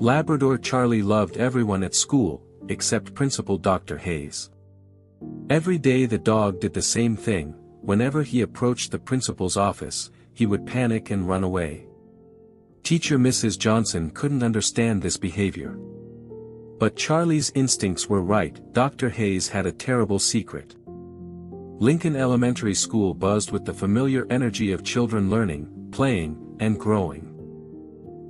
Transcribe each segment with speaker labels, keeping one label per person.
Speaker 1: Labrador Charlie loved everyone at school, except Principal Dr. Hayes. Every day the dog did the same thing. Whenever he approached the principal's office, he would panic and run away. Teacher Mrs. Johnson couldn't understand this behavior. But Charlie's instincts were right. Dr. Hayes had a terrible secret. Lincoln Elementary School buzzed with the familiar energy of children learning, playing, and growing.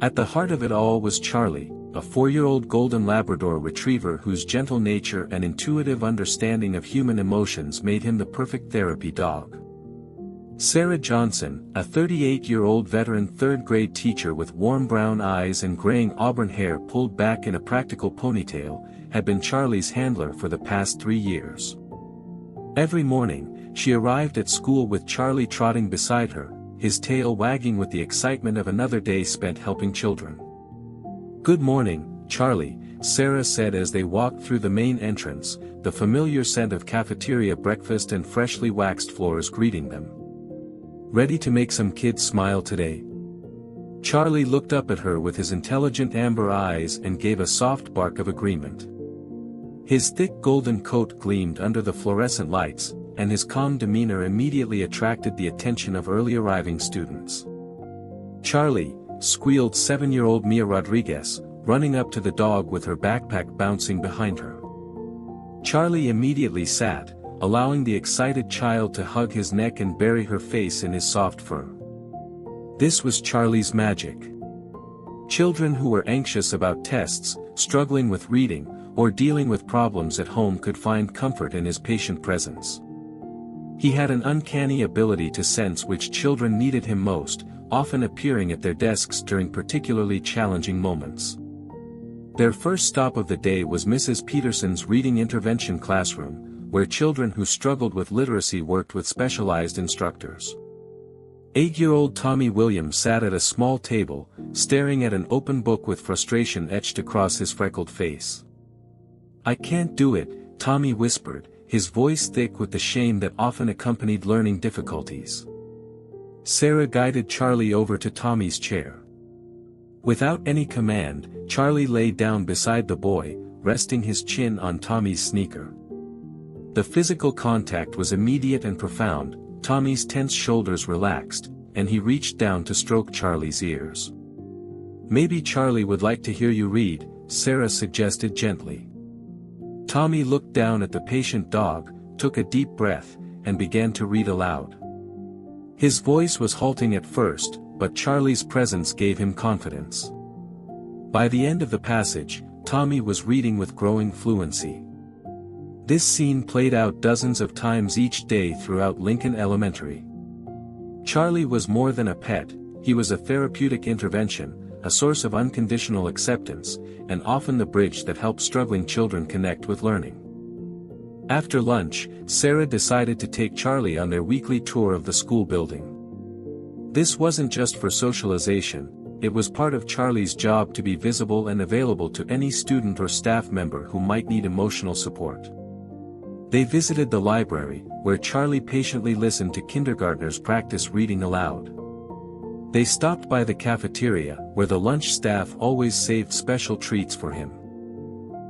Speaker 1: At the heart of it all was Charlie, a 4-year-old golden Labrador retriever whose gentle nature and intuitive understanding of human emotions made him the perfect therapy dog. Sarah Johnson, a 38-year-old veteran third-grade teacher with warm brown eyes and graying auburn hair pulled back in a practical ponytail, had been Charlie's handler for the past 3 years. Every morning, she arrived at school with Charlie trotting beside her, his tail wagging with the excitement of another day spent helping children. "Good morning, Charlie," Sarah said as they walked through the main entrance, the familiar scent of cafeteria breakfast and freshly waxed floors greeting them. "Ready to make some kids smile today?" Charlie looked up at her with his intelligent amber eyes and gave a soft bark of agreement. His thick golden coat gleamed under the fluorescent lights, and his calm demeanor immediately attracted the attention of early arriving students. "Charlie," squealed 7-year-old Mia Rodriguez, running up to the dog with her backpack bouncing behind her. Charlie immediately sat, allowing the excited child to hug his neck and bury her face in his soft fur. This was Charlie's magic. Children who were anxious about tests, struggling with reading, or dealing with problems at home could find comfort in his patient presence. He had an uncanny ability to sense which children needed him most, often appearing at their desks during particularly challenging moments. Their first stop of the day was Mrs. Peterson's reading intervention classroom, where children who struggled with literacy worked with specialized instructors. 8-year-old Tommy Williams sat at a small table, staring at an open book with frustration etched across his freckled face. "I can't do it," Tommy whispered, his voice thick with the shame that often accompanied learning difficulties. Sarah guided Charlie over to Tommy's chair. Without any command, Charlie lay down beside the boy, resting his chin on Tommy's sneaker. The physical contact was immediate and profound. Tommy's tense shoulders relaxed, and he reached down to stroke Charlie's ears. "Maybe Charlie would like to hear you read," Sarah suggested gently. Tommy looked down at the patient dog, took a deep breath, and began to read aloud. His voice was halting at first, but Charlie's presence gave him confidence. By the end of the passage, Tommy was reading with growing fluency. This scene played out dozens of times each day throughout Lincoln Elementary. Charlie was more than a pet, he was a therapeutic intervention, a source of unconditional acceptance, and often the bridge that helped struggling children connect with learning. After lunch, Sarah decided to take Charlie on their weekly tour of the school building. This wasn't just for socialization, it was part of Charlie's job to be visible and available to any student or staff member who might need emotional support. They visited the library, where Charlie patiently listened to kindergartners practice reading aloud. They stopped by the cafeteria, where the lunch staff always saved special treats for him.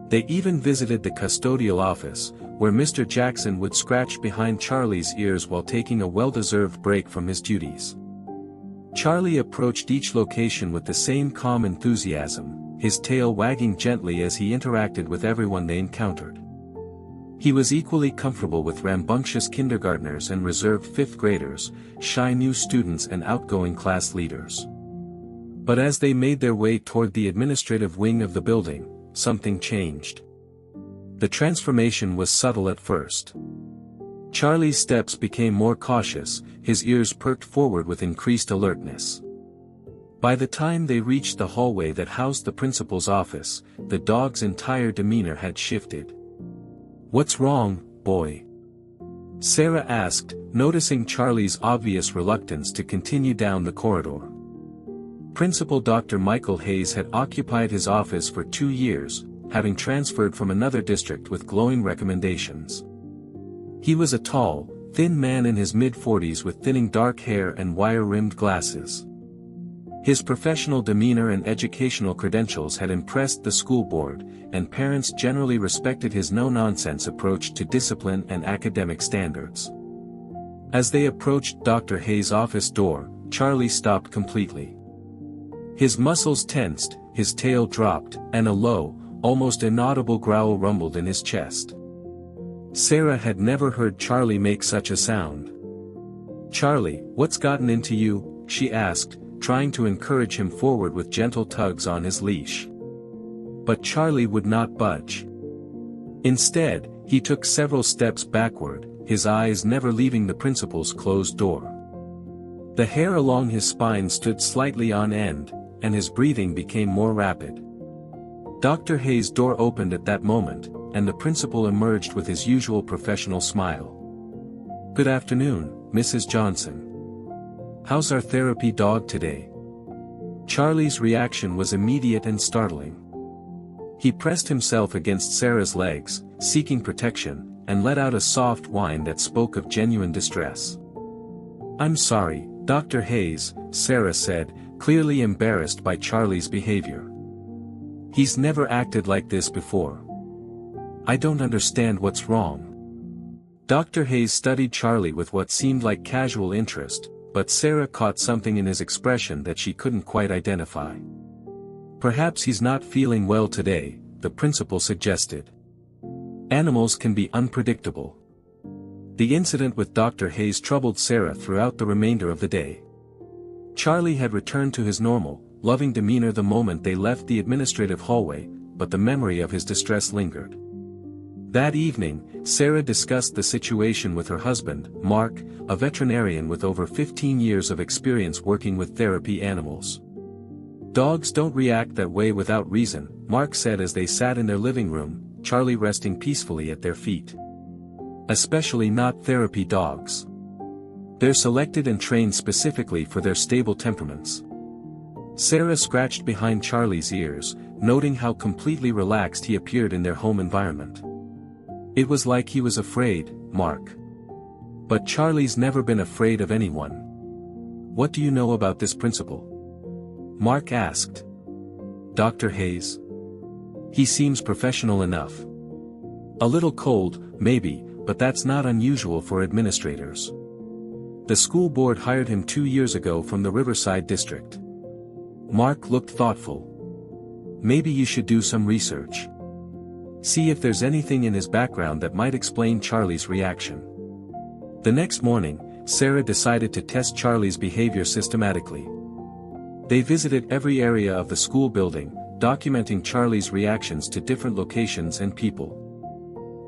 Speaker 1: They even visited the custodial office, where Mr. Jackson would scratch behind Charlie's ears while taking a well-deserved break from his duties. Charlie approached each location with the same calm enthusiasm, his tail wagging gently as he interacted with everyone they encountered. He was equally comfortable with rambunctious kindergartners and reserved fifth graders, shy new students and outgoing class leaders. But as they made their way toward the administrative wing of the building, something changed. The transformation was subtle at first. Charlie's steps became more cautious, his ears perked forward with increased alertness. By the time they reached the hallway that housed the principal's office, the dog's entire demeanor had shifted. "What's wrong, boy?" Sarah asked, noticing Charlie's obvious reluctance to continue down the corridor. Principal Dr. Michael Hayes had occupied his office for 2 years, having transferred from another district with glowing recommendations. He was a tall, thin man in his mid-40s with thinning dark hair and wire-rimmed glasses. His professional demeanor and educational credentials had impressed the school board, and parents generally respected his no-nonsense approach to discipline and academic standards. As they approached Dr. Hayes' office door, Charlie stopped completely. His muscles tensed, his tail dropped, and a low, almost inaudible growl rumbled in his chest. Sarah had never heard Charlie make such a sound. "Charlie, what's gotten into you?" she asked, trying to encourage him forward with gentle tugs on his leash. But Charlie would not budge. Instead, he took several steps backward, his eyes never leaving the principal's closed door. The hair along his spine stood slightly on end, and his breathing became more rapid. Dr. Hayes' door opened at that moment, and the principal emerged with his usual professional smile. "Good afternoon, Mrs. Johnson. How's our therapy dog today?" Charlie's reaction was immediate and startling. He pressed himself against Sarah's legs, seeking protection, and let out a soft whine that spoke of genuine distress. "I'm sorry, Dr. Hayes," Sarah said, clearly embarrassed by Charlie's behavior. "He's never acted like this before. I don't understand what's wrong." Dr. Hayes studied Charlie with what seemed like casual interest, but Sarah caught something in his expression that she couldn't quite identify. "Perhaps he's not feeling well today," the principal suggested. Animals can be unpredictable. The incident with Dr. Hayes troubled Sarah throughout the remainder of the day. Charlie had returned to his normal, loving demeanor the moment they left the administrative hallway, but the memory of his distress lingered. That evening, Sarah discussed the situation with her husband, Mark, a veterinarian with over 15 years of experience working with therapy animals. "Dogs don't react that way without reason," Mark said as they sat in their living room, Charlie resting peacefully at their feet. "Especially not therapy dogs. They're selected and trained specifically for their stable temperaments." Sarah scratched behind Charlie's ears, noting how completely relaxed he appeared in their home environment. It was like he was afraid, Mark. But Charlie's never been afraid of anyone. "What do you know about this principal?" Mark asked. "Dr. Hayes? He seems professional enough. A little cold, maybe, but that's not unusual for administrators. The school board hired him 2 years ago from the Riverside district." Mark looked thoughtful. "Maybe you should do some research. See if there's anything in his background that might explain Charlie's reaction." The next morning, Sarah decided to test Charlie's behavior systematically. They visited every area of the school building, documenting Charlie's reactions to different locations and people.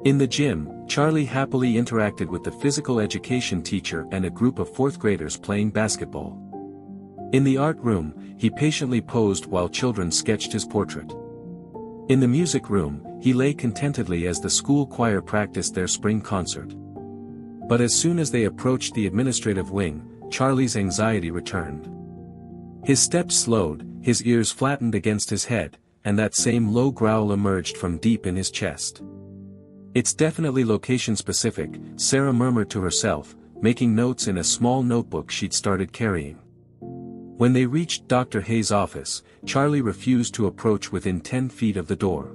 Speaker 1: In the gym, Charlie happily interacted with the physical education teacher and a group of 4th graders playing basketball. In the art room, he patiently posed while children sketched his portrait. In the music room, he lay contentedly as the school choir practiced their spring concert. But as soon as they approached the administrative wing, Charlie's anxiety returned. His steps slowed, his ears flattened against his head, and that same low growl emerged from deep in his chest. "It's definitely location-specific," Sarah murmured to herself, making notes in a small notebook she'd started carrying. When they reached Dr. Hayes' office, Charlie refused to approach within 10 feet of the door.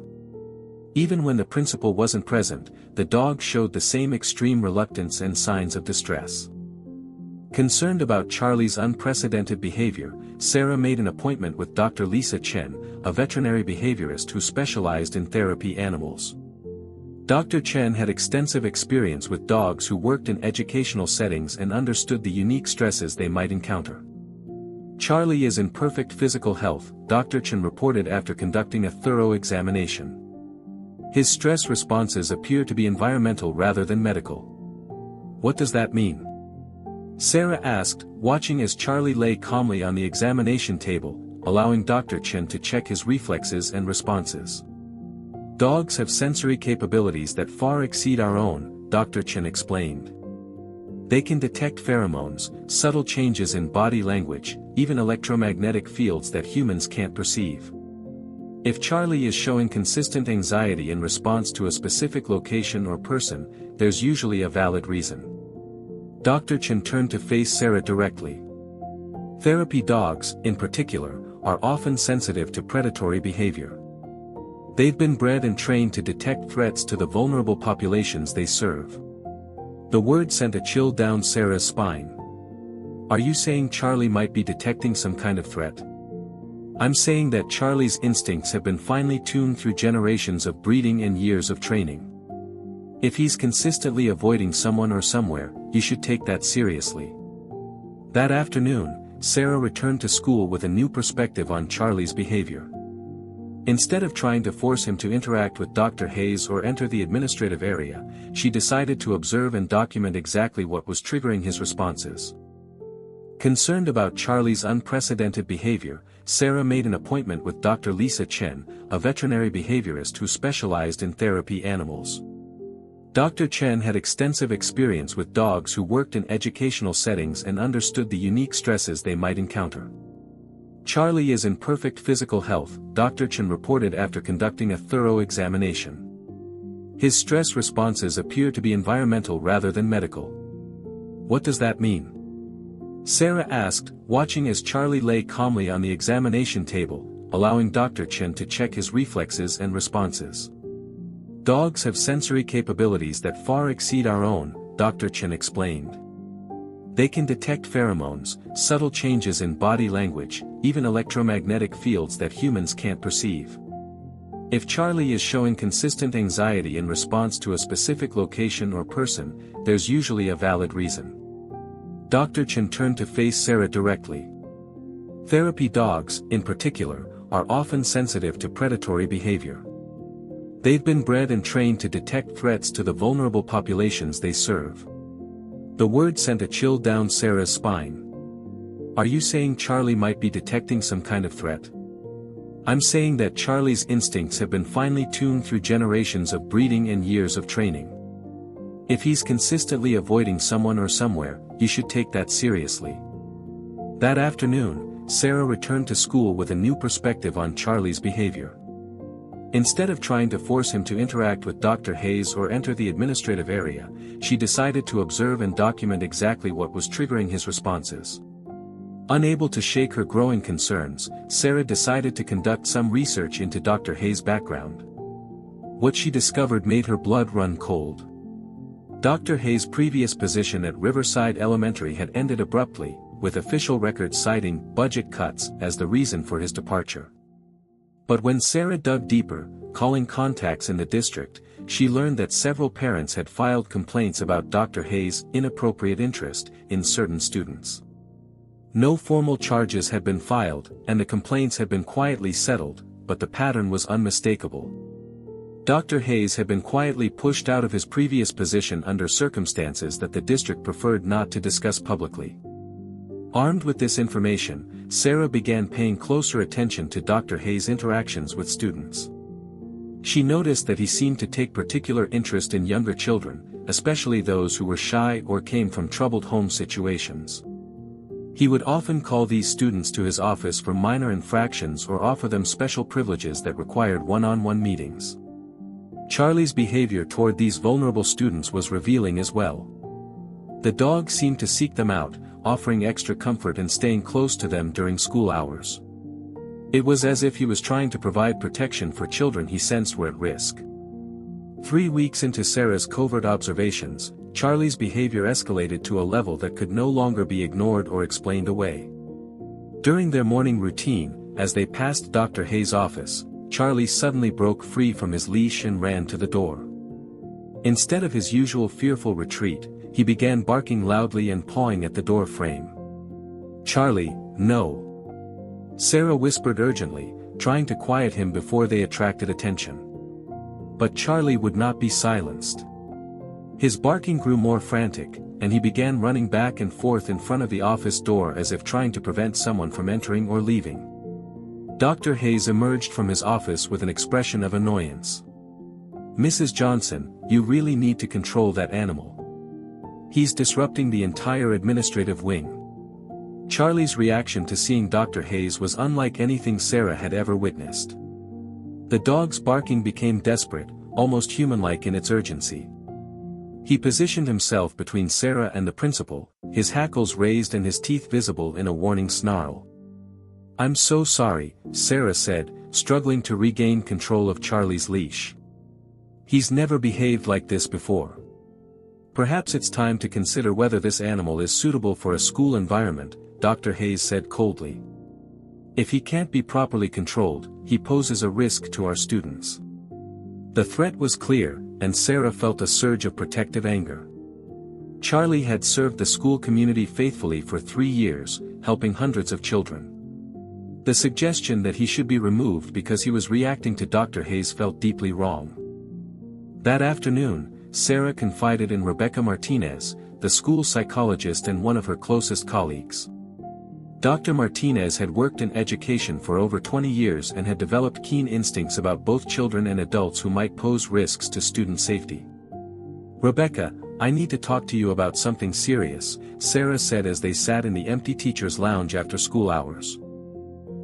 Speaker 1: Even when the principal wasn't present, the dog showed the same extreme reluctance and signs of distress. Concerned about Charlie's unprecedented behavior, Sarah made an appointment with Dr. Lisa Chen, a veterinary behaviorist who specialized in therapy animals. Dr. Chen had extensive experience with dogs who worked in educational settings and understood the unique stresses they might encounter. "Charlie is in perfect physical health," Dr. Chen reported after conducting a thorough examination. "His stress responses appear to be environmental rather than medical." "What does that mean?" Sarah asked, watching as Charlie lay calmly on the examination table, allowing Dr. Chen to check his reflexes and responses. "Dogs have sensory capabilities that far exceed our own," Dr. Chen explained. "They can detect pheromones, subtle changes in body language, even electromagnetic fields that humans can't perceive. If Charlie is showing consistent anxiety in response to a specific location or person, there's usually a valid reason." Dr. Chen turned to face Sarah directly. Therapy dogs, in particular, are often sensitive to predatory behavior. They've been bred and trained to detect threats to the vulnerable populations they serve. The word sent a chill down Sarah's spine. Are you saying Charlie might be detecting some kind of threat? I'm saying that Charlie's instincts have been finely tuned through generations of breeding and years of training. If he's consistently avoiding someone or somewhere, you should take that seriously. That afternoon, Sarah returned to school with a new perspective on Charlie's behavior. Instead of trying to force him to interact with Dr. Hayes or enter the administrative area, she decided to observe and document exactly what was triggering his responses. Concerned about Charlie's unprecedented behavior, Sarah made an appointment with Dr. Lisa Chen, a veterinary behaviorist who specialized in therapy animals. Dr. Chen had extensive experience with dogs who worked in educational settings and understood the unique stresses they might encounter. Charlie is in perfect physical health, Dr. Chen reported after conducting a thorough examination. His stress responses appear to be environmental rather than medical. What does that mean? Sarah asked, watching as Charlie lay calmly on the examination table, allowing Dr. Chen to check his reflexes and responses. Dogs have sensory capabilities that far exceed our own, Dr. Chen explained. They can detect pheromones, subtle changes in body language, even electromagnetic fields that humans can't perceive. If Charlie is showing consistent anxiety in response to a specific location or person, there's usually a valid reason. Dr. Chen turned to face Sarah directly. Therapy dogs, in particular, are often sensitive to predatory behavior. They've been bred and trained to detect threats to the vulnerable populations they serve. The word sent a chill down Sarah's spine. Are you saying Charlie might be detecting some kind of threat? I'm saying that Charlie's instincts have been finely tuned through generations of breeding and years of training. If he's consistently avoiding someone or somewhere, you should take that seriously. That afternoon, Sarah returned to school with a new perspective on Charlie's behavior. Instead of trying to force him to interact with Dr. Hayes or enter the administrative area, she decided to observe and document exactly what was triggering his responses. Unable to shake her growing concerns, Sarah decided to conduct some research into Dr. Hayes' background. What she discovered made her blood run cold. Dr. Hayes' previous position at Riverside Elementary had ended abruptly, with official records citing budget cuts as the reason for his departure. But when Sarah dug deeper, calling contacts in the district, she learned that several parents had filed complaints about Dr. Hayes' inappropriate interest in certain students. No formal charges had been filed, and the complaints had been quietly settled, but the pattern was unmistakable. Dr. Hayes had been quietly pushed out of his previous position under circumstances that the district preferred not to discuss publicly. Armed with this information, Sarah began paying closer attention to Dr. Hayes' interactions with students. She noticed that he seemed to take particular interest in younger children, especially those who were shy or came from troubled home situations. He would often call these students to his office for minor infractions or offer them special privileges that required one-on-one meetings. Charlie's behavior toward these vulnerable students was revealing as well. The dog seemed to seek them out, offering extra comfort and staying close to them during school hours. It was as if he was trying to provide protection for children he sensed were at risk. 3 weeks into Sarah's covert observations, Charlie's behavior escalated to a level that could no longer be ignored or explained away. During their morning routine, as they passed Dr. Hayes' office, Charlie suddenly broke free from his leash and ran to the door. Instead of his usual fearful retreat, he began barking loudly and pawing at the door frame. "Charlie, no!" Sarah whispered urgently, trying to quiet him before they attracted attention. But Charlie would not be silenced. His barking grew more frantic, and he began running back and forth in front of the office door as if trying to prevent someone from entering or leaving. Dr. Hayes emerged from his office with an expression of annoyance. "Mrs. Johnson, you really need to control that animal. He's disrupting the entire administrative wing." Charlie's reaction to seeing Dr. Hayes was unlike anything Sarah had ever witnessed. The dog's barking became desperate, almost human-like in its urgency. He positioned himself between Sarah and the principal, his hackles raised and his teeth visible in a warning snarl. "I'm so sorry," Sarah said, struggling to regain control of Charlie's leash. "He's never behaved like this before. Perhaps it's time to consider whether this animal is suitable for a school environment," Dr. Hayes said coldly. "If he can't be properly controlled, he poses a risk to our students." The threat was clear, and Sarah felt a surge of protective anger. Charlie had served the school community faithfully for 3 years, helping hundreds of children. The suggestion that he should be removed because he was reacting to Dr. Hayes felt deeply wrong. That afternoon, Sarah confided in Rebecca Martinez, the school psychologist and one of her closest colleagues. Dr. Martinez had worked in education for over 20 years and had developed keen instincts about both children and adults who might pose risks to student safety. "Rebecca, I need to talk to you about something serious," Sarah said as they sat in the empty teacher's lounge after school hours.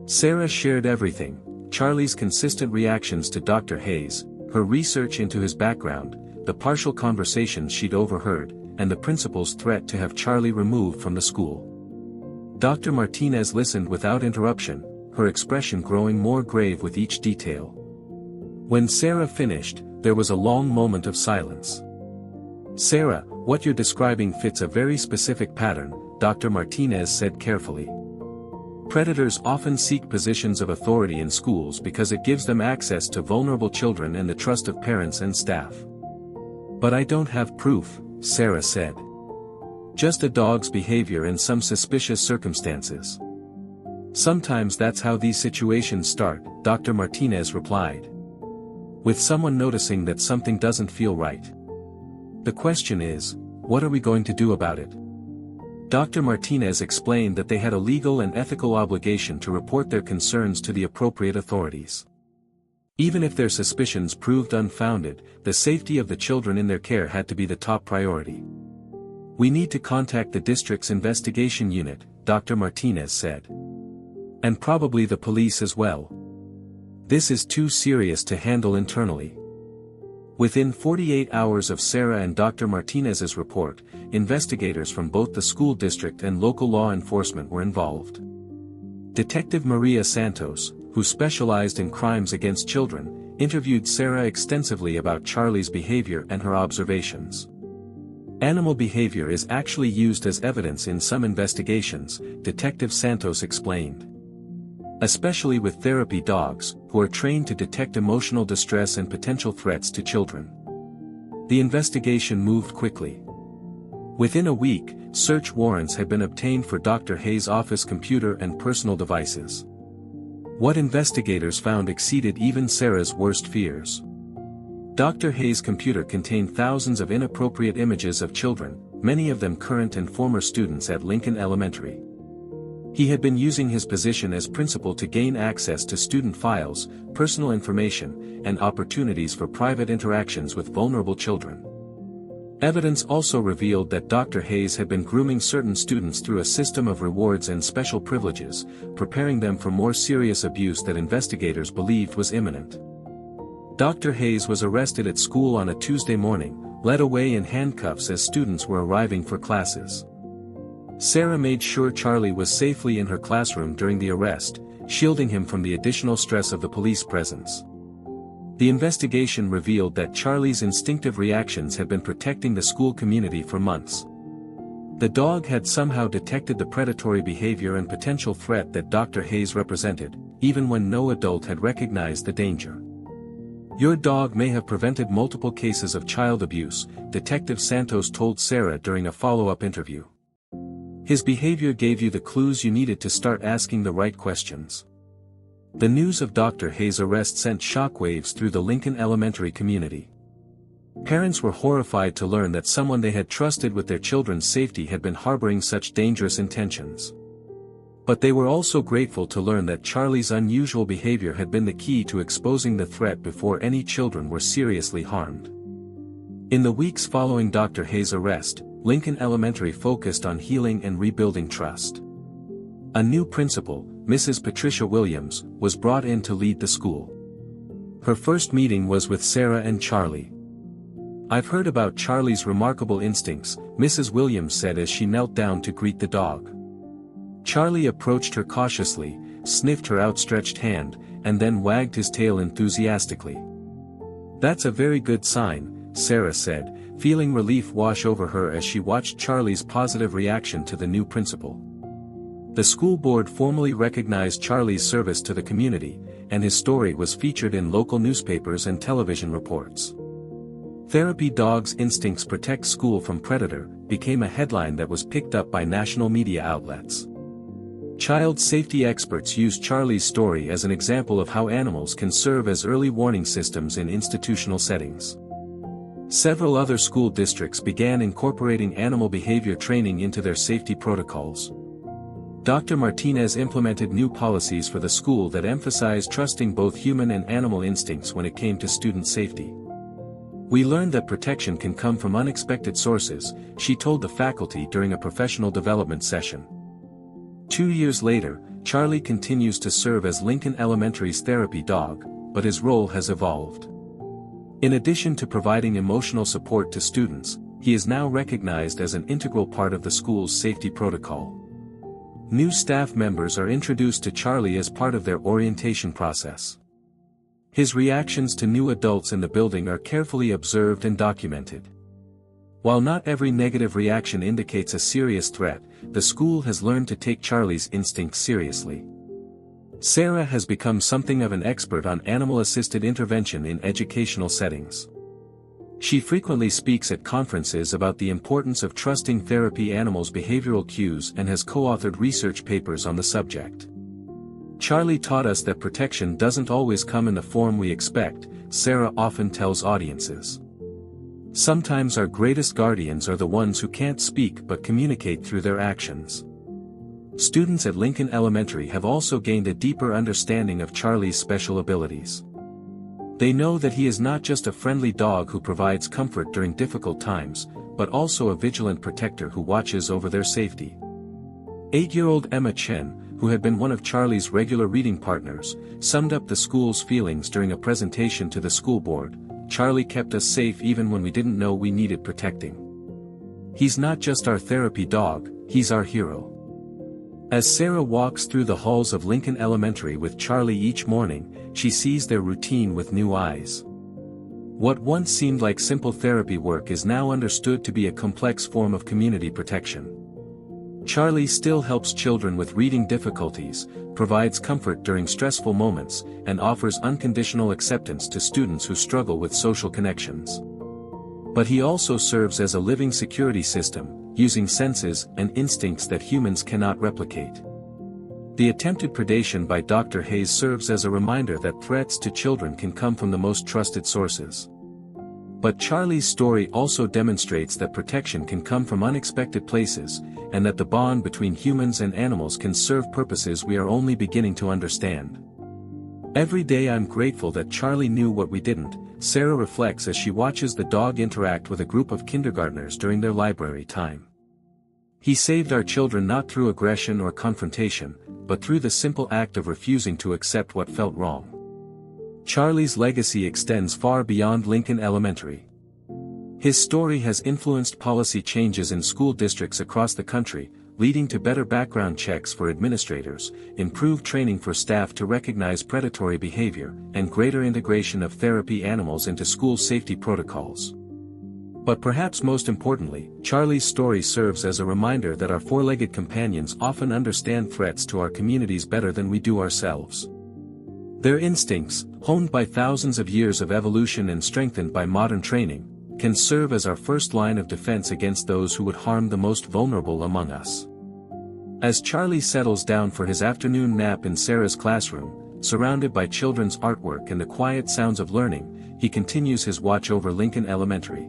Speaker 1: Sarah shared everything: Charlie's consistent reactions to Dr. Hayes, her research into his background, the partial conversations she'd overheard, and the principal's threat to have Charlie removed from the school. Dr. Martinez listened without interruption, her expression growing more grave with each detail. When Sarah finished, there was a long moment of silence. "Sarah, what you're describing fits a very specific pattern," Dr. Martinez said carefully. "Predators often seek positions of authority in schools because it gives them access to vulnerable children and the trust of parents and staff." "But I don't have proof," Sarah said. "Just a dog's behavior in some suspicious circumstances." "Sometimes that's how these situations start," Dr. Martinez replied. "With someone noticing that something doesn't feel right. The question is, what are we going to do about it?" Dr. Martinez explained that they had a legal and ethical obligation to report their concerns to the appropriate authorities. Even if their suspicions proved unfounded, the safety of the children in their care had to be the top priority. "We need to contact the district's investigation unit," Dr. Martinez said. "And probably the police as well. This is too serious to handle internally." Within 48 hours of Sarah and Dr. Martinez's report, investigators from both the school district and local law enforcement were involved. Detective Maria Santos, who specialized in crimes against children, interviewed Sarah extensively about Charlie's behavior and her observations. "Animal behavior is actually used as evidence in some investigations," Detective Santos explained. "Especially with therapy dogs, who are trained to detect emotional distress and potential threats to children." The investigation moved quickly. Within a week, search warrants had been obtained for Dr. Hayes' office computer and personal devices. What investigators found exceeded even Sarah's worst fears. Dr. Hayes' computer contained thousands of inappropriate images of children, many of them current and former students at Lincoln Elementary. He had been using his position as principal to gain access to student files, personal information, and opportunities for private interactions with vulnerable children. Evidence also revealed that Dr. Hayes had been grooming certain students through a system of rewards and special privileges, preparing them for more serious abuse that investigators believed was imminent. Dr. Hayes was arrested at school on a Tuesday morning, led away in handcuffs as students were arriving for classes. Sarah made sure Charlie was safely in her classroom during the arrest, shielding him from the additional stress of the police presence. The investigation revealed that Charlie's instinctive reactions had been protecting the school community for months. The dog had somehow detected the predatory behavior and potential threat that Dr. Hayes represented, even when no adult had recognized the danger. "Your dog may have prevented multiple cases of child abuse," Detective Santos told Sarah during a follow-up interview. "His behavior gave you the clues you needed to start asking the right questions." The news of Dr. Hayes' arrest sent shockwaves through the Lincoln Elementary community. Parents were horrified to learn that someone they had trusted with their children's safety had been harboring such dangerous intentions. But they were also grateful to learn that Charlie's unusual behavior had been the key to exposing the threat before any children were seriously harmed. In the weeks following Dr. Hayes' arrest, Lincoln Elementary focused on healing and rebuilding trust. A new principal, Mrs. Patricia Williams, was brought in to lead the school. Her first meeting was with Sarah and Charlie. "I've heard about Charlie's remarkable instincts," Mrs. Williams said as she knelt down to greet the dog. Charlie approached her cautiously, sniffed her outstretched hand, and then wagged his tail enthusiastically. "That's a very good sign," Sarah said, feeling relief wash over her as she watched Charlie's positive reaction to the new principal. The school board formally recognized Charlie's service to the community, and his story was featured in local newspapers and television reports. "Therapy Dog's Instincts Protect School from Predator" became a headline that was picked up by national media outlets. Child safety experts used Charlie's story as an example of how animals can serve as early warning systems in institutional settings. Several other school districts began incorporating animal behavior training into their safety protocols. Dr. Martinez implemented new policies for the school that emphasized trusting both human and animal instincts when it came to student safety. "We learned that protection can come from unexpected sources," she told the faculty during a professional development session. 2 years later, Charlie continues to serve as Lincoln Elementary's therapy dog, but his role has evolved. In addition to providing emotional support to students, he is now recognized as an integral part of the school's safety protocol. New staff members are introduced to Charlie as part of their orientation process. His reactions to new adults in the building are carefully observed and documented. While not every negative reaction indicates a serious threat, the school has learned to take Charlie's instincts seriously. Sarah has become something of an expert on animal-assisted intervention in educational settings. She frequently speaks at conferences about the importance of trusting therapy animals' behavioral cues and has co-authored research papers on the subject. "Charlie taught us that protection doesn't always come in the form we expect," Sarah often tells audiences. "Sometimes our greatest guardians are the ones who can't speak but communicate through their actions." Students at Lincoln Elementary have also gained a deeper understanding of Charlie's special abilities. They know that he is not just a friendly dog who provides comfort during difficult times, but also a vigilant protector who watches over their safety. 8-year-old Emma Chen, who had been one of Charlie's regular reading partners, summed up the school's feelings during a presentation to the school board. "Charlie kept us safe even when we didn't know we needed protecting. He's not just our therapy dog, he's our hero." As Sarah walks through the halls of Lincoln Elementary with Charlie each morning, she sees their routine with new eyes. What once seemed like simple therapy work is now understood to be a complex form of community protection. Charlie still helps children with reading difficulties, provides comfort during stressful moments, and offers unconditional acceptance to students who struggle with social connections. But he also serves as a living security system, using senses and instincts that humans cannot replicate. The attempted predation by Dr. Hayes serves as a reminder that threats to children can come from the most trusted sources. But Charlie's story also demonstrates that protection can come from unexpected places, and that the bond between humans and animals can serve purposes we are only beginning to understand. "Every day I'm grateful that Charlie knew what we didn't," Sarah reflects as she watches the dog interact with a group of kindergartners during their library time. "He saved our children not through aggression or confrontation, but through the simple act of refusing to accept what felt wrong." Charlie's legacy extends far beyond Lincoln Elementary. His story has influenced policy changes in school districts across the country, leading to better background checks for administrators, improved training for staff to recognize predatory behavior, and greater integration of therapy animals into school safety protocols. But perhaps most importantly, Charlie's story serves as a reminder that our four-legged companions often understand threats to our communities better than we do ourselves. Their instincts, honed by thousands of years of evolution and strengthened by modern training, can serve as our first line of defense against those who would harm the most vulnerable among us. As Charlie settles down for his afternoon nap in Sarah's classroom, surrounded by children's artwork and the quiet sounds of learning, he continues his watch over Lincoln Elementary.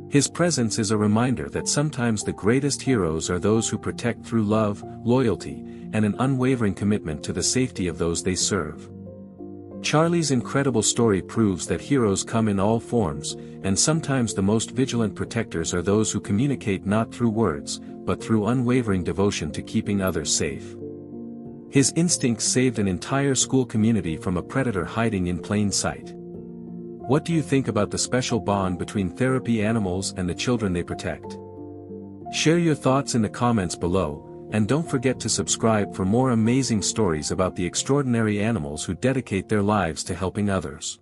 Speaker 1: His presence is a reminder that sometimes the greatest heroes are those who protect through love, loyalty, and an unwavering commitment to the safety of those they serve. Charlie's incredible story proves that heroes come in all forms, and sometimes the most vigilant protectors are those who communicate not through words, but through unwavering devotion to keeping others safe. His instincts saved an entire school community from a predator hiding in plain sight. What do you think about the special bond between therapy animals and the children they protect? Share your thoughts in the comments below, and don't forget to subscribe for more amazing stories about the extraordinary animals who dedicate their lives to helping others.